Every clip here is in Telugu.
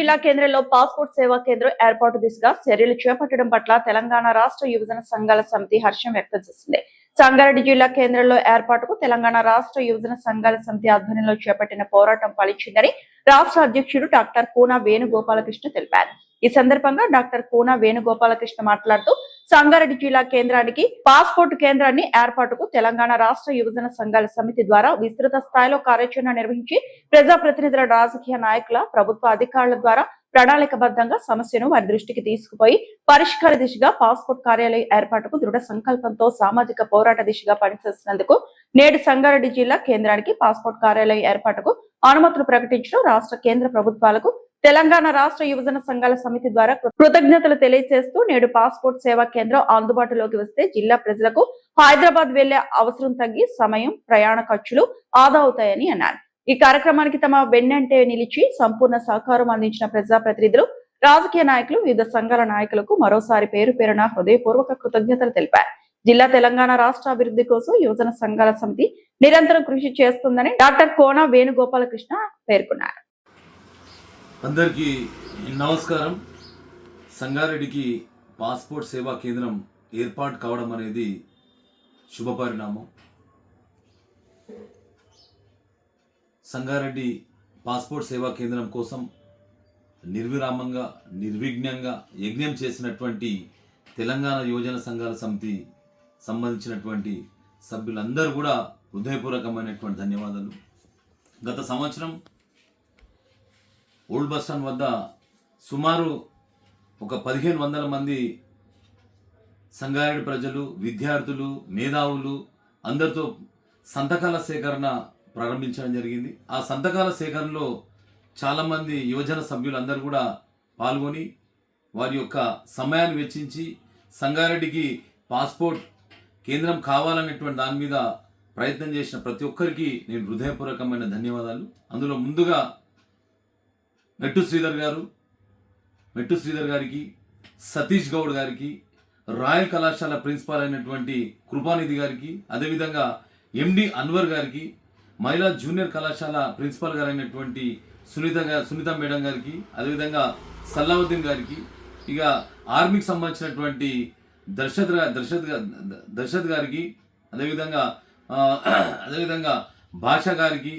జిల్లా కేంద్రంలో పాస్పోర్ట్ సేవా కేంద్రం ఏర్పాటు దిశగా చర్యలు చేపట్టడం పట్ల తెలంగాణ రాష్ట్ర యువజన సంఘాల సమితి హర్షం వ్యక్తం చేసింది. సంగారెడ్డి జిల్లా కేంద్రంలో ఏర్పాటుకు తెలంగాణ రాష్ట్ర యువజన సంఘాల సమితి ఆధ్వర్యంలో చేపట్టిన పోరాటం ఫలించిందని రాష్ట్ర అధ్యక్షుడు డాక్టర్ కూన వేణుగోపాలకృష్ణ తెలిపారు. ఈ సందర్భంగా డాక్టర్ కూన వేణుగోపాలకృష్ణ మాట్లాడుతూ సంగారెడ్డి జిల్లా కేంద్రానికి పాస్పోర్ట్ కేంద్రాన్ని ఏర్పాటుకు తెలంగాణ రాష్ట్ర యువజన సంఘాల సమితి ద్వారా విస్తృత స్థాయిలో కార్యాచరణ నిర్వహించి ప్రజాప్రతినిధుల, రాజకీయ నాయకుల, ప్రభుత్వ అధికారుల ద్వారా ప్రణాళికబద్ధంగా సమస్యను వారి దృష్టికి తీసుకుపోయి పరిష్కార దిశగా పాస్పోర్ట్ కార్యాలయం ఏర్పాటుకు దృఢ సంకల్పంతో సామాజిక పోరాట దిశగా పనిచేసినందుకు నేడు సంగారెడ్డి జిల్లా కేంద్రానికి పాస్పోర్ట్ కార్యాలయం ఏర్పాటుకు అనుమతులు ప్రకటించడం రాష్ట్ర, కేంద్ర ప్రభుత్వాలకు తెలంగాణ రాష్ట్ర యువజన సంఘాల సమితి ద్వారా కృతజ్ఞతలు తెలియజేస్తూ నేడు పాస్పోర్ట్ సేవా కేంద్రం అందుబాటులోకి వస్తే జిల్లా ప్రజలకు హైదరాబాద్ వెళ్లే అవసరం తగ్గి సమయం, ప్రయాణ ఖర్చులు ఆదా అవుతాయని అన్నారు. ఈ కార్యక్రమానికి తమ వెన్నంటే నిలిచి సంపూర్ణ సహకారం అందించిన ప్రజాప్రతినిధులు, రాజకీయ నాయకులు, వివిధ సంఘాల నాయకులకు మరోసారి పేరు పేరున హృదయపూర్వక కృతజ్ఞతలు తెలిపారు. జిల్లా, తెలంగాణ రాష్ట్ర అభివృద్ధి కోసం యువజన సంఘాల సమితి నిరంతరం కృషి చేస్తుందని డాక్టర్ కోన వేణుగోపాలకృష్ణ పేర్కొన్నారు. అందరికీ నమస్కారం. సంగారెడ్డికి పాస్పోర్ట్ సేవా కేంద్రం ఏర్పాటు కావడం అనేది శుభపరిణామం. సంగారెడ్డి పాస్పోర్ట్ సేవా కేంద్రం కోసం నిర్విరామంగా, నిర్విఘ్నంగా యజ్ఞం చేసినటువంటి తెలంగాణ యువజన సంఘాల సమితి సంబంధించినటువంటి సభ్యులందరూ కూడా హృదయపూర్వకమైనటువంటి ధన్యవాదాలు. గత సంవత్సరం ఓల్డ్ బస్ స్టాండ్ వద్ద సుమారు ఒక 1500 మంది సంగారెడ్డి ప్రజలు, విద్యార్థులు, మేధావులు అందరితో సంతకాల సేకరణ ప్రారంభించడం జరిగింది. ఆ సంతకాల సేకరణలో చాలామంది యువజన సభ్యులందరూ కూడా పాల్గొని వారి యొక్క సమయాన్ని వెచ్చించి సంగారెడ్డికి పాస్పోర్ట్ కేంద్రం కావాలనేటువంటి దాని మీద ప్రయత్నం చేసిన ప్రతి ఒక్కరికి నేను హృదయపూర్వకమైన ధన్యవాదాలు. అందులో ముందుగా మెట్టు శ్రీధర్ గారికి, సతీష్ గౌడ్ గారికి, రాయల్ కళాశాల ప్రిన్సిపాల్ అయినటువంటి కృపానిధి గారికి, అదేవిధంగా ఎండి అన్వర్ గారికి, మహిళా జూనియర్ కళాశాల ప్రిన్సిపాల్ గారు అయినటువంటి సునీత మేడం గారికి, అదేవిధంగా సల్లావుద్దీన్ గారికి, ఇక ఆర్మీకి సంబంధించినటువంటి దర్శద్ గారికి, అదేవిధంగా భాష గారికి,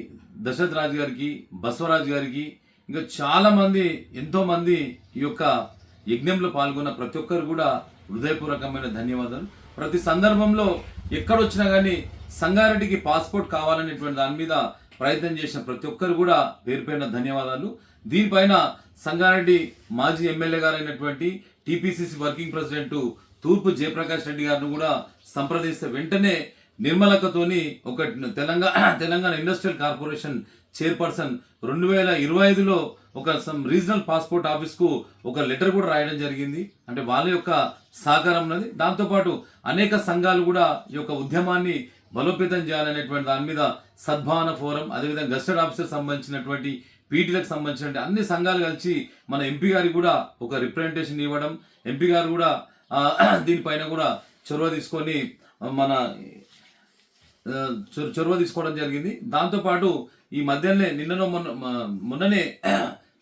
దశరథ్ రాజు గారికి, బసవరాజు గారికి, ఇంకా చాలామంది, ఎంతోమంది ఈ యొక్క యజ్ఞంలో పాల్గొన్న ప్రతి ఒక్కరు కూడా హృదయపూర్వకమైన ధన్యవాదాలు. ప్రతి సందర్భంలో ఎక్కడొచ్చినా కానీ సంగారెడ్డికి పాస్పోర్ట్ కావాలనేటువంటి దాని మీద ప్రయత్నం చేసిన ప్రతి ఒక్కరు కూడా పేరు పేరున ధన్యవాదాలు. దీనిపైన సంగారెడ్డి మాజీ ఎమ్మెల్యే గారు అయినటువంటి టీపీసీసీ వర్కింగ్ ప్రెసిడెంట్ తూర్పు జయప్రకాష్ రెడ్డి గారిని కూడా సంప్రదిస్తే వెంటనే నిర్మలకతోని ఒక తెలంగాణ ఇండస్ట్రియల్ కార్పొరేషన్ చైర్పర్సన్ 2025లో ఒక రీజనల్ పాస్పోర్ట్ ఆఫీస్కు ఒక లెటర్ కూడా రాయడం జరిగింది. అంటే వాళ్ళ యొక్క సహకారం ఉన్నది. దాంతోపాటు అనేక సంఘాలు కూడా ఈ యొక్క ఉద్యమాన్ని బలోపేతం చేయాలనేటువంటి దాని మీద సద్భావన ఫోరం, అదేవిధంగా గస్టెడ్ ఆఫీసర్ సంబంధించినటువంటి పీటీలకు సంబంధించినటువంటి అన్ని సంఘాలు కలిసి మన ఎంపీ గారికి కూడా ఒక రిప్రజెంటేషన్ ఇవ్వడం, ఎంపీ గారు కూడా దీనిపైన కూడా చొరవ తీసుకోవడం జరిగింది. దాంతోపాటు ఈ మధ్యనే మొన్ననే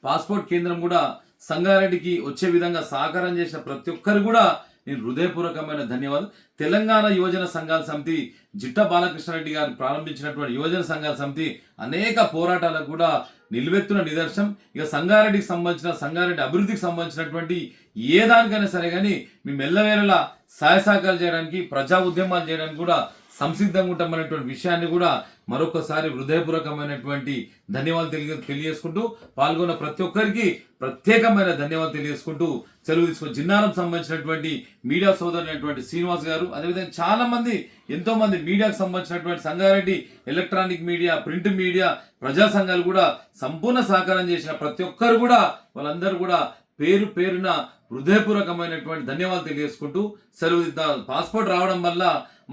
పాస్పోర్ట్ కేంద్రం కూడా సంగారెడ్డికి వచ్చే విధంగా సహకారం చేసిన ప్రతి ఒక్కరు కూడా నేను హృదయపూర్వకమైన ధన్యవాదాలు. తెలంగాణ యువజన సంఘాల సమితి జిట్టా బాలకృష్ణారెడ్డి గారు ప్రారంభించినటువంటి యువజన సంఘాల సమితి అనేక పోరాటాలకు కూడా నిలువెత్తున నిదర్శనం. ఇక సంగారెడ్డి అభివృద్ధికి సంబంధించినటువంటి ఏ దానికైనా సరే కానీ మేము ఎల్లవేళలా సహాయ సహకారాలు చేయడానికి, ప్రజా ఉద్యమాలు చేయడానికి కూడా సంసిద్ధంగా ఉంటామనేటువంటి విషయాన్ని కూడా మరొకసారి హృదయపూర్వకమైనటువంటి ధన్యవాదాలు తెలియజేసుకుంటూ, పాల్గొన్న ప్రతి ఒక్కరికి ప్రత్యేకమైన ధన్యవాదాలు తెలియజేసుకుంటూ సెలవు తీసుకుని జిన్నారం సంబంధించినటువంటి మీడియా సోదరులైనటువంటి శ్రీనివాస్ గారు, అదేవిధంగా చాలా మంది, ఎంతో మంది మీడియాకు సంబంధించినటువంటి Sangareddy electronic media, print media, ప్రజా సంఘాలు కూడా సంపూర్ణ సహకారం చేసిన ప్రతి ఒక్కరు కూడా వాళ్ళందరూ కూడా పేరు పేరున హృదయపూర్వకమైనటువంటి ధన్యవాదాలు తెలియజేసుకుంటూ సెలవు. పాస్పోర్ట్ రావడం వల్ల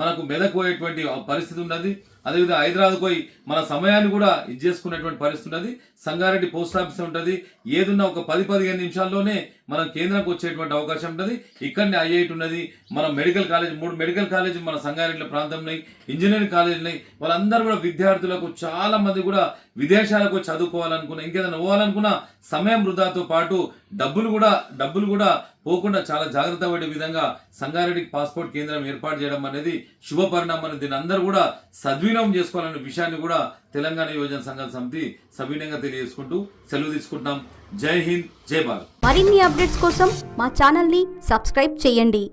మనకు మెదక్ పోయేటువంటి పరిస్థితి ఉన్నది. అదేవిధంగా హైదరాబాద్ పోయి మన సమయాన్ని కూడా చేసుకునేటువంటి పరిస్థితి ఉన్నది. సంగారెడ్డి పోస్ట్ ఆఫీస్ ఉంటుంది. ఏదున్నా ఒక 10-15 నిమిషాల్లోనే మనం కేంద్రానికి వచ్చేటువంటి అవకాశం ఉంటుంది. ఇక్కడనే ఐఐటి ఉన్నది, మన మెడికల్ కాలేజ్, 3 మెడికల్ కాలేజ్ మన సంగారెడ్డి ప్రాంతం ఉన్నాయి, ఇంజనీరింగ్ కాలేజ్ ఉన్నాయి. వాళ్ళందరూ కూడా విద్యార్థులకు చాలా మంది కూడా విదేశాలకు చదువుకోవాలనుకున్నా, ఇంకేదైనా పోవాలనుకున్నా సమయం వృధాతో పాటు డబ్బులు కూడా పోకుండా చాలా జాగ్రత్త పడే విధంగా సంగారెడ్డికి పాస్పోర్ట్ కేంద్రం ఏర్పాటు చేయడం అనేది శుభ పరిణామం. దీన్ని అందరూ కూడా సద్వినియోగం చేసుకోవాలనే విషయాన్ని కూడా తెలంగాణ యువజన సంఘాల సమితి సవినయంగా తెలియజేసుకుంటూ సెలవు తీసుకుంటున్నాం. జై హింద్, జై భారత్. మరిన్ని అప్డేట్స్ కోసం మా ఛానల్ ని సబ్స్క్రైబ్ చేయండి.